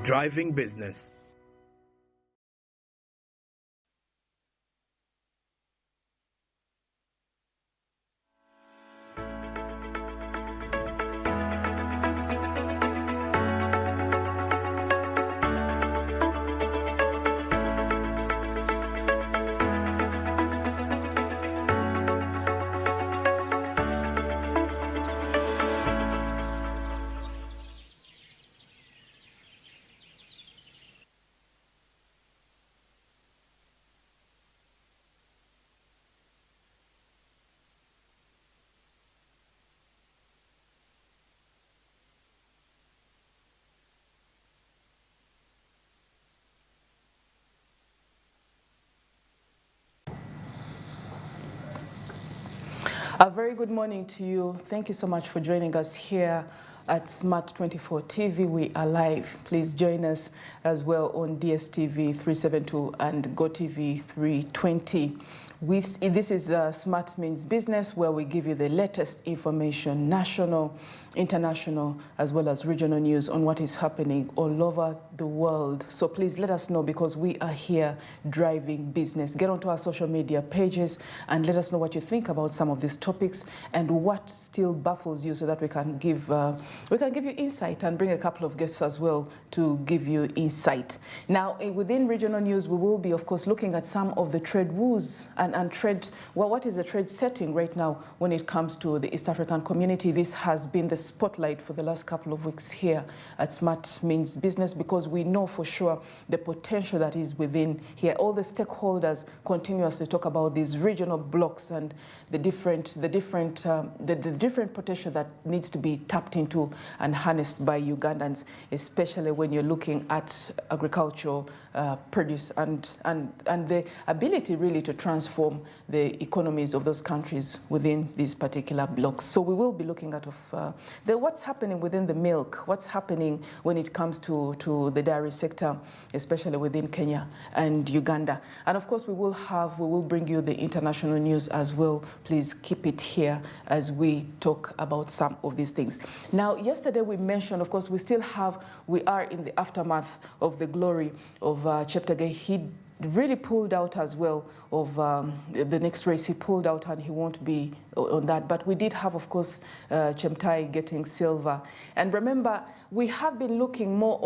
Driving Business. A very good morning to you. Thank you so much for joining us here at Smart 24 TV. We are live. Please join us as well on DSTV 372 and GoTV 320. This is Smart Means Business, where we give you the latest information, national, international, as well as regional news on what is happening all over the world. So please let us know, because we are here driving business. Get onto our social media pages and let us know what you think about some of these topics and what still baffles you, so that we can give you insight and bring a couple of guests as well to give you insight. Now, within regional news, we will be, of course, looking at some of the trade woes and trade, well, what is the trade setting right now when it comes to the East African community. This has been the spotlight for the last couple of weeks here at Smart Means Business, because we know for sure the potential that is within here. All the stakeholders continuously talk about these regional blocks and the different potential that needs to be tapped into and harnessed by Ugandans, especially when you're looking at agricultural produce and the ability really to transform the economies of those countries within these particular blocks. So we will be looking at what's happening within the milk, what's happening when it comes to the dairy sector, especially within Kenya and Uganda. And of course, we will bring you the international news as well. Please keep it here as we talk about some of these things. Now, yesterday we mentioned, of course, we are in the aftermath of the glory of Cheptegei. He really pulled out as well of the next race. He pulled out and he won't be on that. But we did have, of course, Chemtai getting silver. And remember, we have been looking more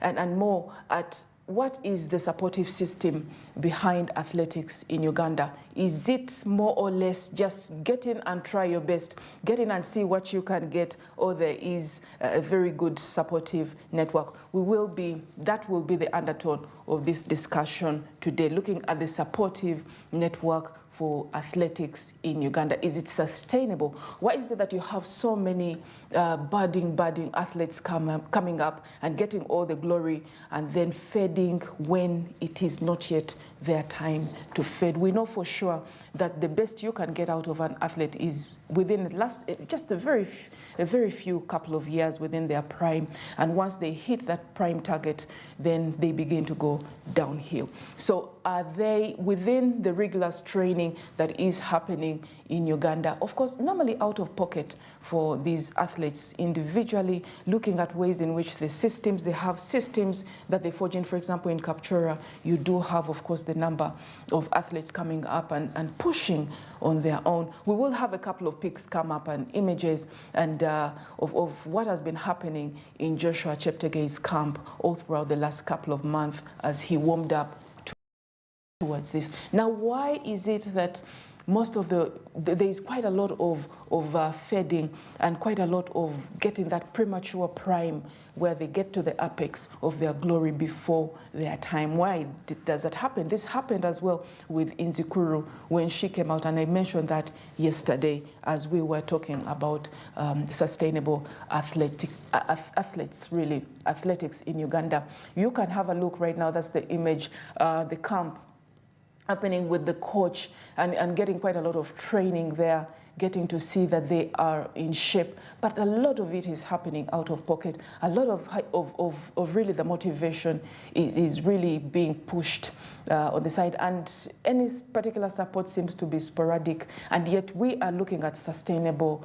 and more at what is the supportive system behind athletics in Uganda. Is it more or less just get in and try your best, get in and see what you can get, or there is a very good supportive network? That will be the undertone of this discussion today, looking at the supportive network for athletics in Uganda. Is it sustainable? Why is it that you have so many budding athletes coming up and getting all the glory and then fading when it is not yet their time to fade? We know for sure that the best you can get out of an athlete is within just a very few couple of years within their prime. And once they hit that prime target, then they begin to go downhill. So are they within the rigorous training that is happening in Uganda? Of course, normally out of pocket for these athletes individually, looking at ways in which they have systems that they forge in. For example, in Kapchora, you do have, of course, the number of athletes coming up and pushing on their own. We will have a couple of pics come up and images and of what has been happening in Joshua Cheptegei's camp all throughout the last couple of months as he warmed up towards this. Now, why is it that most of there is quite a lot of fading and quite a lot of getting that premature prime where they get to the apex of their glory before their time? Why does that happen? This happened as well with Inzikuru when she came out, and I mentioned that yesterday as we were talking about sustainable athletics in Uganda. You can have a look right now. That's the image, the camp happening with the coach and getting quite a lot of training there, getting to see that they are in shape. But a lot of it is happening out of pocket. A lot of really the motivation is really being pushed on the side, and any particular support seems to be sporadic. And yet we are looking at sustainable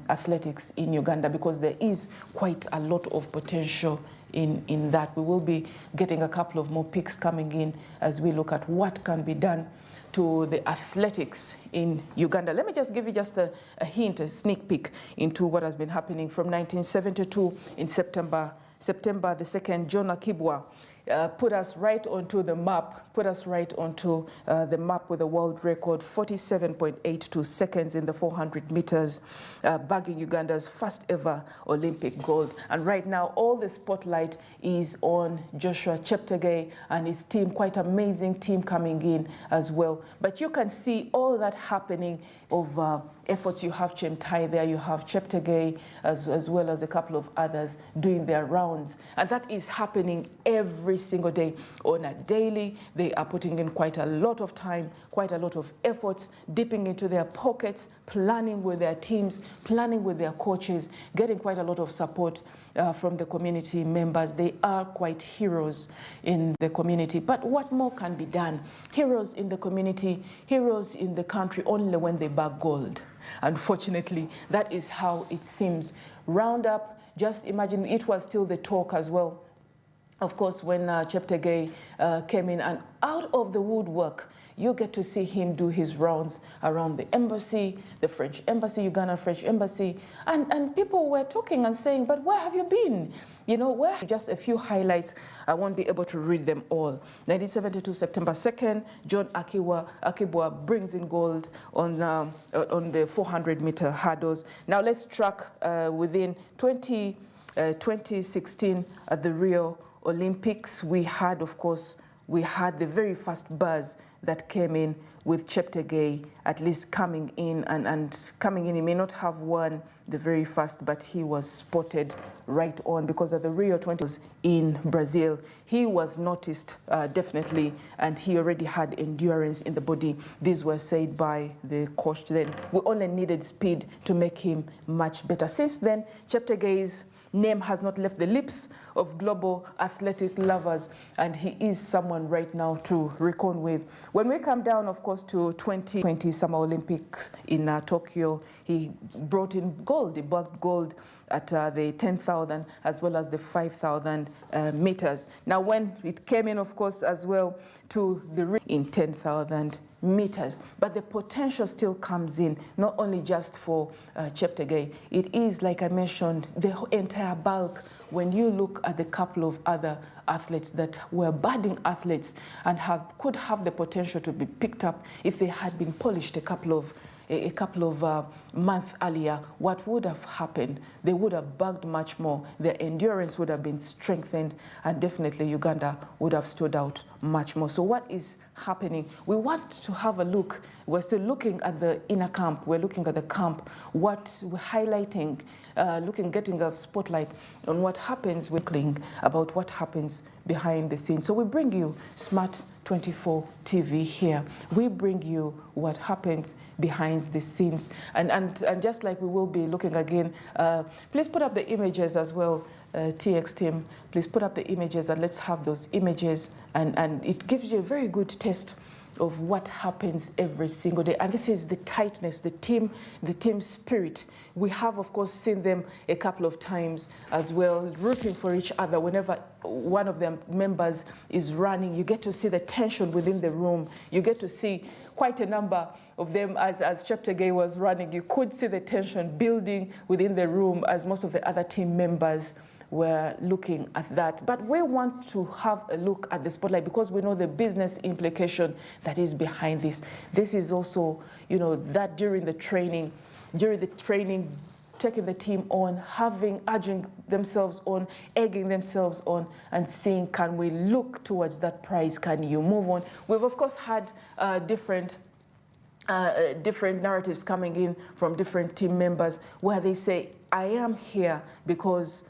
athletics in Uganda, because there is quite a lot of potential in that. We will be getting a couple of more picks coming in as we look at what can be done to the athletics in Uganda. Let me just give you just a hint, a sneak peek into what has been happening from 1972 in September the 2nd. John Akibwa put us right onto the map, the map with a world record, 47.82 seconds in the 400 meters, bagging Uganda's first ever Olympic gold. And right now, all the spotlight is on Joshua Cheptegei and his team, quite amazing team coming in as well. But you can see all that happening of efforts. You have Chemtai there, you have Cheptegei, as well as a couple of others doing their rounds. And that is happening every single day. On a daily, they are putting in quite a lot of time, quite a lot of efforts, dipping into their pockets, planning with their teams, planning with their coaches, getting quite a lot of support from the community members. They are quite heroes in the community. But what more can be done? Heroes in the community, heroes in the country only when they bag gold. Unfortunately, that is how it seems. Roundup, just imagine, it was still the talk as well. Of course, when Cheptegei came in, and out of the woodwork, you get to see him do his rounds around the embassy, the French embassy, Uganda French embassy, and people were talking and saying, but where have you been? You know, where? Just a few highlights. I won't be able to read them all. 1972, September 2nd, John Akibwa brings in gold on the 400-meter hurdles. Now let's track within 2016 at the Rio Olympics. We had, of course, the very first buzz that came in with Cheptegei at least coming in and coming in. He may not have won the very first, but he was spotted right on, because at the Rio 20 in Brazil, he was noticed definitely, and he already had endurance in the body. These were said by the coach then. We only needed speed to make him much better. Since then, Cheptegei's name has not left the lips of global athletic lovers, and he is someone right now to reckon with. When we come down, of course, to 2020 Summer Olympics in Tokyo, he brought in gold. He bagged gold at the 10,000 as well as the 5,000 meters. Now, when it came in, of course, as well to the in 10,000 meters, but the potential still comes in, not only just for Cheptegei. It is, like I mentioned, the entire bulk. When you look at the couple of other athletes that were budding athletes and could have the potential to be picked up if they had been polished a couple of months earlier, what would have happened? They would have bagged much more. Their endurance would have been strengthened, and definitely Uganda would have stood out much more. So what is happening? We want to have a look. We're still looking at the inner camp. We're looking at the camp. What we're highlighting, getting a spotlight on what happens, about what happens behind the scenes. So we bring you Smart 24 TV here. We bring you what happens behind the scenes. And just like we will be looking again, please put up the images as well, TX team. Please put up the images, and let's have those images. And it gives you a very good taste of what happens every single day. And this is the tightness, the team spirit. We have, of course, seen them a couple of times as well, rooting for each other. Whenever one of them members is running, you get to see the tension within the room. You get to see quite a number of them as Cheptegei was running. You could see the tension building within the room as most of the other team members were looking at that. But we want to have a look at the spotlight because we know the business implication that is behind this. This is also, you know, that during the training, taking the team on, urging themselves on, egging themselves on, and seeing, can we look towards that prize? Can you move on? We've, of course, had different narratives coming in from different team members where they say, I am here because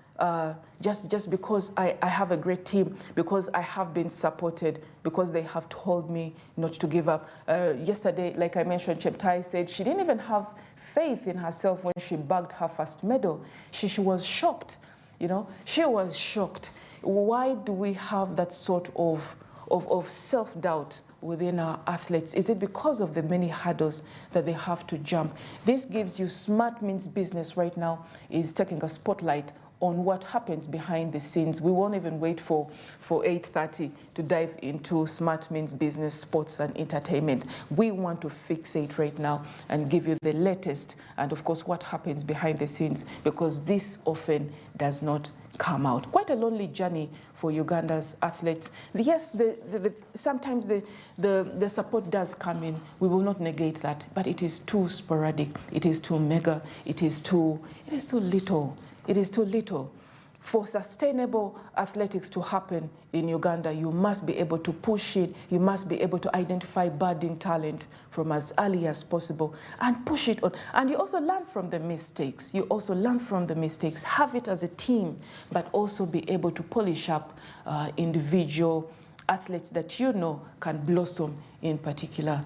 just because I have a great team, because I have been supported, because they have told me not to give up. Yesterday, like I mentioned, Cheptai said she didn't even have faith in herself when she bagged her first medal. She was shocked, you know, she was shocked. Why do we have that sort of self-doubt within our athletes? Is it because of the many hurdles that they have to jump? This gives you, Smart Means Business right now is taking a spotlight on what happens behind the scenes. We won't even wait for 8:30 to dive into Smart Means Business, Sports and Entertainment. We want to fixate right now and give you the latest and of course what happens behind the scenes, because this often does not come out. Quite a lonely journey for Uganda's athletes. Yes, sometimes the support does come in. We will not negate that, but it is too sporadic. It is too mega. It is too little. It is too little. For sustainable athletics to happen in Uganda, you must be able to push it. You must be able to identify budding talent from as early as possible and push it on. And you also learn from the mistakes. You also learn from the mistakes. Have it as a team, but also be able to polish up individual athletes that you know can blossom in particular.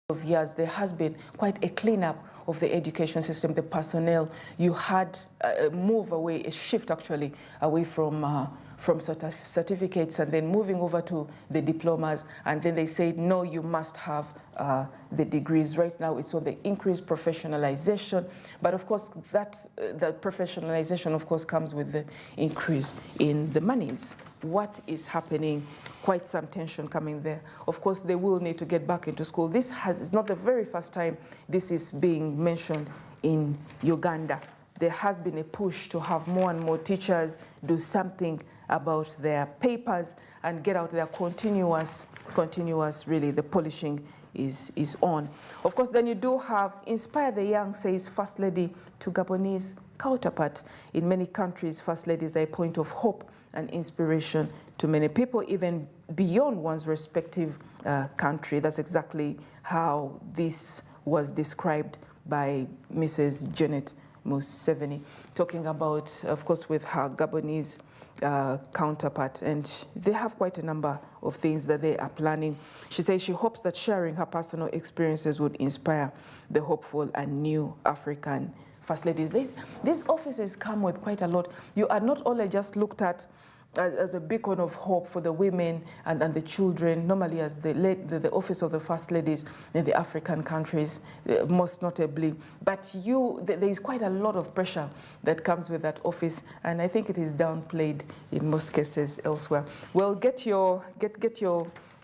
Of years, there has been quite a cleanup of the education system, the personnel. You had a move away, a shift actually away from certificates and then moving over to the diplomas, and then they said, no, you must have the degrees. Right now it's on the increased professionalization, but of course that professionalization of course comes with the increase in the monies. What is happening? Quite some tension coming there. Of course, they will need to get back into school. This is not the very first time this is being mentioned in Uganda. There has been a push to have more and more teachers do something about their papers and get out there continuous, really, the polishing is on. Of course, then you do have Inspire the Young, says First Lady to Gabonese counterpart. In many countries, First Ladies are a point of hope and inspiration to many people, even beyond one's respective country. That's exactly how this was described by Mrs. Janet Museveni, talking about, of course, with her Gabonese counterpart, and they have quite a number of things that they are planning. She says she hopes that sharing her personal experiences would inspire the hopeful and new African First Ladies. These offices come with quite a lot. You are not only just looked at as a beacon of hope for the women and the children, normally as the office of the First Ladies in the African countries, most notably. But there is quite a lot of pressure that comes with that office, and I think it is downplayed in most cases elsewhere. Well, get your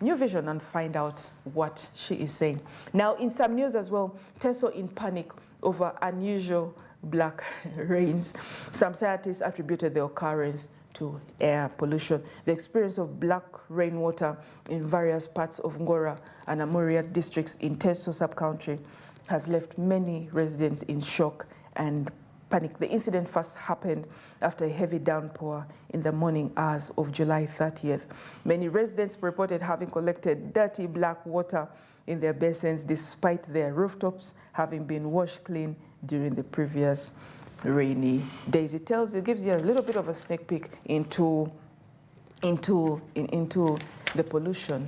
New Vision and find out what she is saying. Now, in some news as well, Teso in panic over unusual black rains. Some scientists attributed the occurrence to air pollution. The experience of black rainwater in various parts of Ngora and Amuria districts in Teso sub-country has left many residents in shock and panic. The incident first happened after a heavy downpour in the morning hours of July 30th. Many residents reported having collected dirty black water in their basins despite their rooftops having been washed clean during the previous rainy days. It gives you a little bit of a sneak peek into the pollution,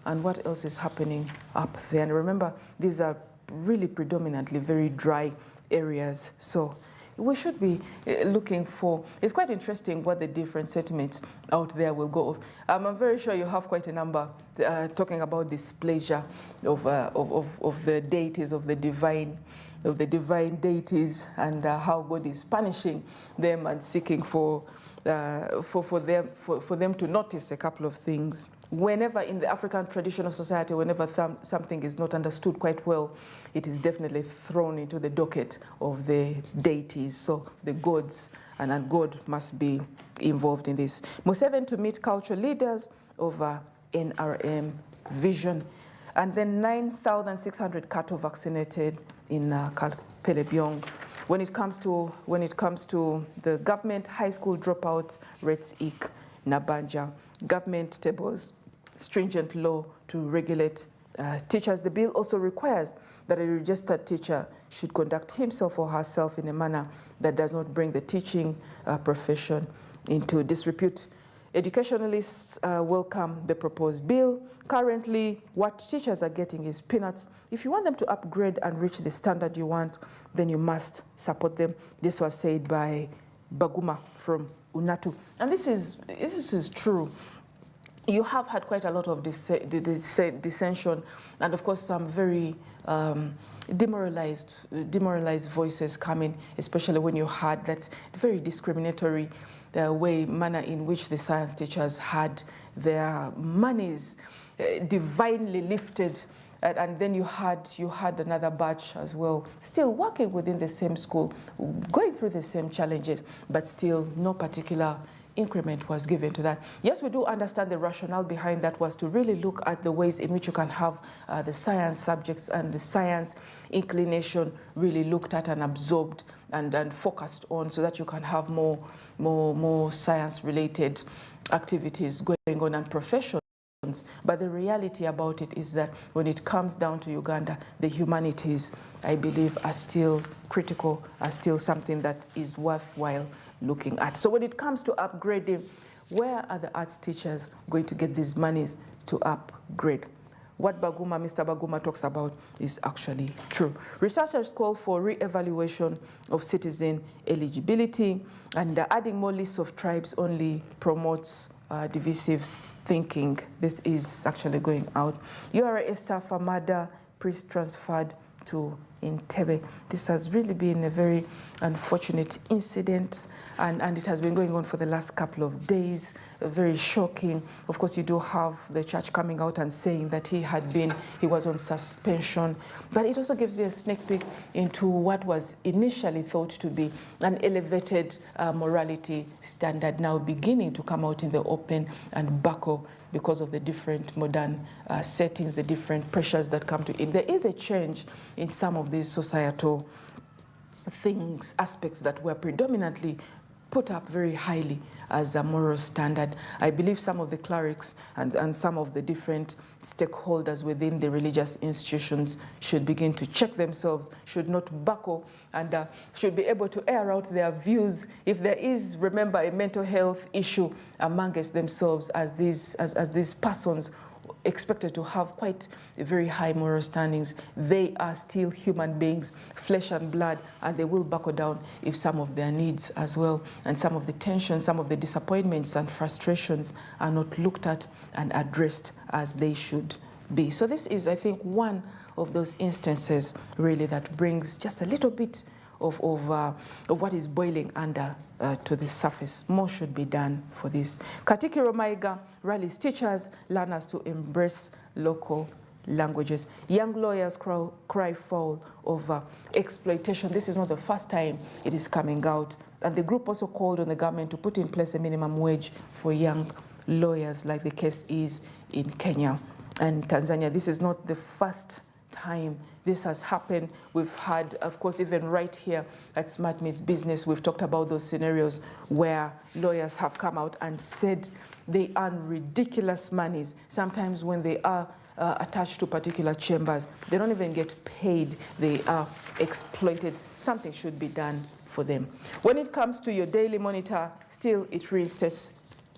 and what else is happening up there. And remember, these are really predominantly very dry areas, so we should be looking for. It's quite interesting what the different sentiments out there will go. I'm very sure you have quite a number talking about displeasure of the deities, of the divine deities, and how God is punishing them and seeking for them to notice a couple of things. Whenever in the African traditional society, whenever something is not understood quite well, it is definitely thrown into the docket of the deities, so the gods, and God must be involved in this. Museveni to meet cultural leaders over NRM vision, and then 9,600 cattle vaccinated in Pelebyong. When it comes to the government high school dropout rates, Nabanja, government tables stringent law to regulate teachers. The bill also requires that a registered teacher should conduct himself or herself in a manner that does not bring the teaching profession into disrepute. Educationalists welcome the proposed bill. Currently, what teachers are getting is peanuts. If you want them to upgrade and reach the standard you want, then you must support them. This was said by Baguma from UNATU. And this is true. You have had quite a lot of dissension, and of course some very demoralized voices coming, especially when you had that very discriminatory manner in which the science teachers had their monies divinely lifted, and then you had another batch as well, still working within the same school, going through the same challenges, but still no particular increment was given to that. Yes, we do understand the rationale behind that was to really look at the ways in which you can have the science subjects and the science inclination really looked at and absorbed and focused on, so that you can have more science-related activities going on and professions. But the reality about it is that when it comes down to Uganda, the humanities, I believe, are still critical, are still something that is worthwhile looking at. So when it comes to upgrading, where are the arts teachers going to get these monies to upgrade? What Mr. Baguma talks about is actually true. Researchers call for re-evaluation of citizen eligibility, and adding more lists of tribes only promotes divisive thinking. This is actually going out. URA staff Amada priest transferred to Entebbe. This has really been a very unfortunate incident, and it has been going on for the last couple of days. Very shocking. Of course, you do have the church coming out and saying that he was on suspension, but it also gives you a sneak peek into what was initially thought to be an elevated morality standard, now beginning to come out in the open and buckle because of the different modern settings, the different pressures that come to it. There is a change in some of these societal things, aspects that were predominantly put up very highly as a moral standard. I believe some of the clerics and some of the different stakeholders within the religious institutions should begin to check themselves, should not buckle, and should be able to air out their views. If there is, remember, a mental health issue amongst themselves, as these persons expected to have quite a very high moral standings, they are still human beings, flesh and blood, and they will buckle down if some of their needs as well, and some of the tensions, some of the disappointments and frustrations are not looked at and addressed as they should be. So this is, I think, one of those instances really that brings just a little bit of what is boiling under to the surface. More should be done for this. Katiki Romaiga rallies teachers, learners to embrace local languages. Young lawyers cry foul over exploitation. This is not the first time it is coming out. And the group also called on the government to put in place a minimum wage for young lawyers, like the case is in Kenya and Tanzania. This is not the first time this has happened. We've had, of course, even right here at Smart Meets Business, we've talked about those scenarios where lawyers have come out and said they earn ridiculous monies. Sometimes when they are attached to particular chambers, they don't even get paid. They are exploited. Something should be done for them. When it comes to your Daily Monitor, still it reinstates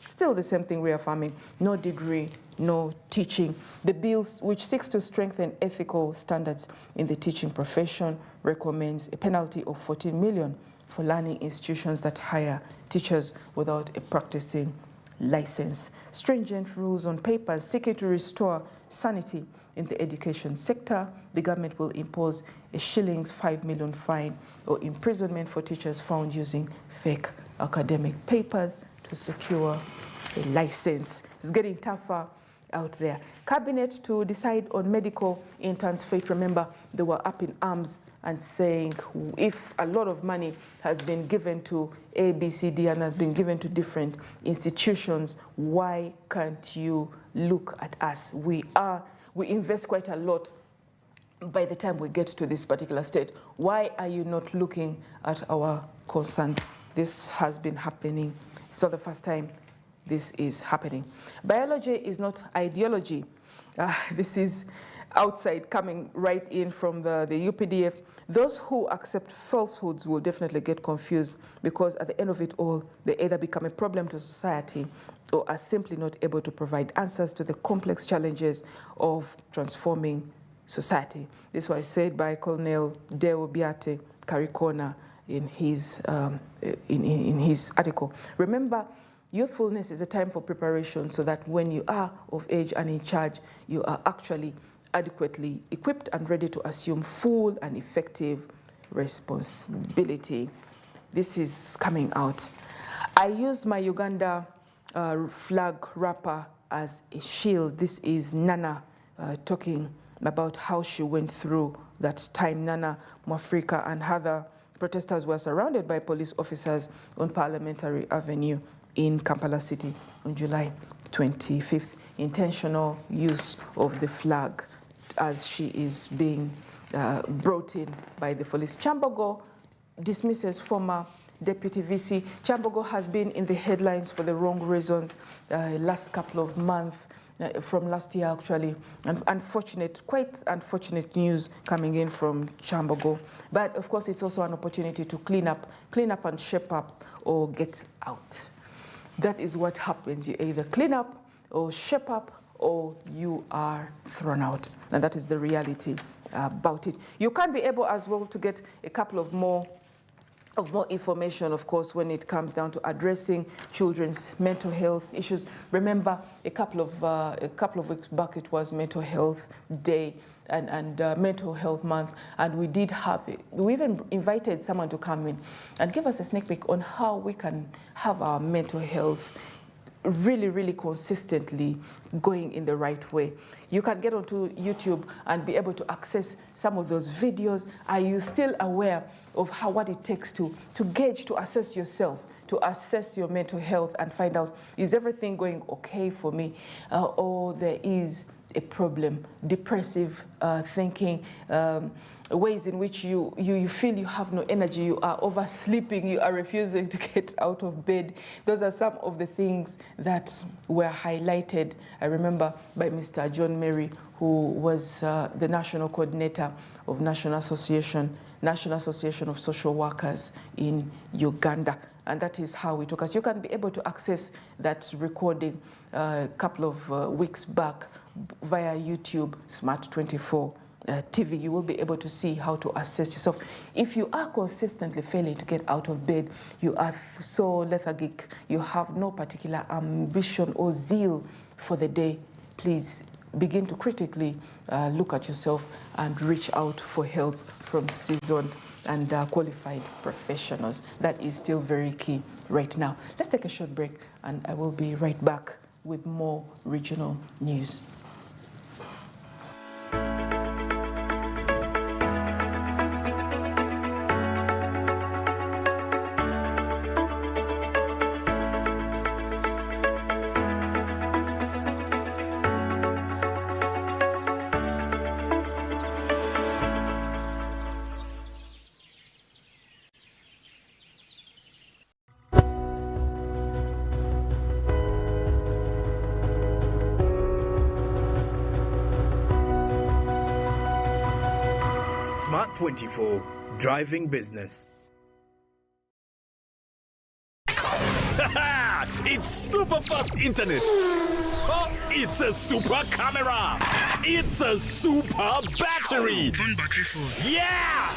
still the same thing reaffirming: no degree, no teaching. The bill, which seeks to strengthen ethical standards in the teaching profession, recommends a penalty of 14 million for learning institutions that hire teachers without a practicing license. Stringent rules on papers seeking to restore sanity in the education sector. The government will impose a shillings 5 million fine or imprisonment for teachers found using fake academic papers to secure a license. It's getting tougher out there. Cabinet to decide on medical interns' fate. Remember, they were up in arms and saying if a lot of money has been given to A, B, C, D, and has been given to different institutions, why can't you look at us? We invest quite a lot by the time we get to this particular state. Why are you not looking at our concerns? This has been happening. It's not the first time this is happening. Biology is not ideology. This is outside, coming right in from the UPDF. Those who accept falsehoods will definitely get confused, because at the end of it all, they either become a problem to society or are simply not able to provide answers to the complex challenges of transforming society. This was said by Colonel Deo Biate Karikona in his article. Remember, youthfulness is a time for preparation, so that when you are of age and in charge, you are actually adequately equipped and ready to assume full and effective responsibility. This is coming out. I used my Uganda flag wrapper as a shield. This is Nana talking about how she went through that time. Nana Mwafrika and other protesters were surrounded by police officers on Parliamentary Avenue in Kampala City on July 25th. Intentional use of the flag as she is being brought in by the police. Kyambogo dismisses former Deputy VC. Kyambogo has been in the headlines for the wrong reasons last couple of months, from last year actually. Quite unfortunate news coming in from Kyambogo. But of course, it's also an opportunity to clean up and shape up or get out. That is what happens. You either clean up or shape up, or you are thrown out. And that is the reality about it. You can be able as well to get a couple of more information, of course, when it comes down to addressing children's mental health issues. Remember, a couple of weeks back, it was Mental Health Day and Mental Health Month, and we did have it. We even invited someone to come in and give us a sneak peek on how we can have our mental health really consistently going in the right way. You can get onto YouTube and be able to access some of those videos. Are you still aware of what it takes to gauge, to assess yourself, to assess your mental health and find out, is everything going okay for me, or there is a problem? Depressive thinking, ways in which you feel you have no energy, you are oversleeping, you are refusing to get out of bed. Those are some of the things that were highlighted, I remember, by Mr. John Mary, who was the national coordinator of National Association of Social Workers in Uganda. And that is how it took us. You can be able to access that recording a couple of weeks back via YouTube, Smart 24 TV. You will be able to see how to assess yourself. If you are consistently failing to get out of bed, you are so lethargic, you have no particular ambition or zeal for the day, please begin to critically look at yourself and reach out for help from seasoned and qualified professionals. That is still very key right now. Let's take a short break, and I will be right back with more regional news. Smart 24, driving business. It's super fast internet. Oh, it's a super camera. It's a super battery. Phone battery full. Yeah!